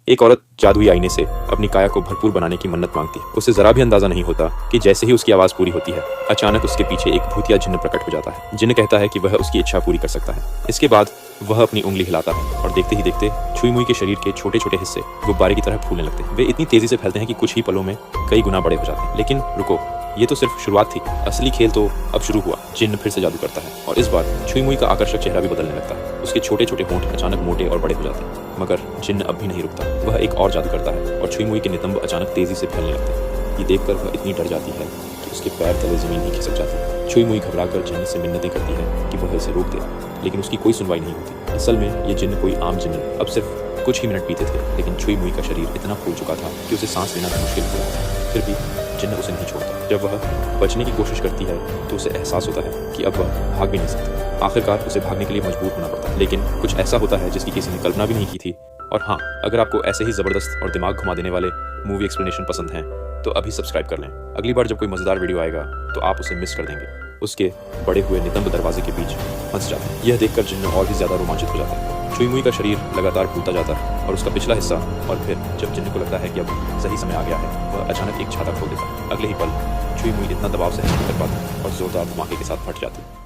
एक औरत जादुई आईने से अपनी काया को भरपूर बनाने की मन्नत मांगती है। उसे जरा भी अंदाजा नहीं होता कि जैसे ही उसकी आवाज पूरी होती है, अचानक उसके पीछे एक भूतिया जिन्न प्रकट हो जाता है। जिन्न कहता है कि वह उसकी इच्छा पूरी कर सकता है। इसके बाद वह अपनी उंगली हिलाता है और देखते ही देखते छुई मुई के शरीर के छोटे छोटे हिस्से गुब्बारे की तरह फूलने लगते हैं। वे इतनी तेजी से फैलते हैं कि कुछ ही पलों में कई गुना बड़े हो जाते हैं। लेकिन रुको, ये तो सिर्फ शुरुआत थी, असली खेल तो अब शुरू हुआ। जिन्न फिर से जादू करता है और इस बार छुई मुई का आकर्षक चेहरा भी बदलने लगता है। उसके छोटे छोटे होंठ अचानक मोटे और बड़े हो जाते हैं। मगर जिन्न अब भी नहीं रुकता। वह एक और जादू करता है और छुई मुई के नितंब अचानक तेजी से फैलने लगते हैं। ये देखकर वह इतनी डर जाती है कि उसके पैर तले जमीन ही खिसक जाती है। छुई मुई घबराकर जिन्न से मिन्नतें करती है कि वह इसे रोक दे, लेकिन उसकी कोई सुनवाई नहीं होती। असल में ये जिन्न कोई आम जिन्न अब सिर्फ कुछ ही मिनट बीते थे, लेकिन छुई मुई का शरीर इतना फूल चुका था कि उसे सांस लेना मुश्किल हो रहा था। फिर भी जिन्न उसे नहीं छोड़ता। जब वह बचने की कोशिश करती है तो उसे एहसास होता है कि अब वह भाग भी नहीं सकता। आखिरकार उसे भागने के लिए मजबूर होना पड़ता है, लेकिन कुछ ऐसा होता है जिसकी किसी ने कल्पना भी नहीं की थी। और हाँ, अगर आपको ऐसे ही ज़बरदस्त और दिमाग घुमा देने वाले मूवी एक्सप्लेनेशन पसंद हैं तो अभी सब्सक्राइब कर लें। अगली बार जब कोई मज़ेदार वीडियो आएगा तो आप उसे मिस कर देंगे। उसके बड़े हुए नितंब दरवाजे के बीच फंस जाते हैं। यह देखकर जिन्न और भी ज़्यादा रोमांचित हो जाता है। छुई मुई का शरीर लगातार फूलता जाता है और उसका पिछला हिस्सा, और फिर जब जिन्न को लगता है कि अब सही समय आ गया है, वह अचानक एक छाता खोल देता है। अगले ही पल छुई मुई इतना दबाव सहन नहीं कर पाती और जोरदार धमाके के साथ फट जाती है।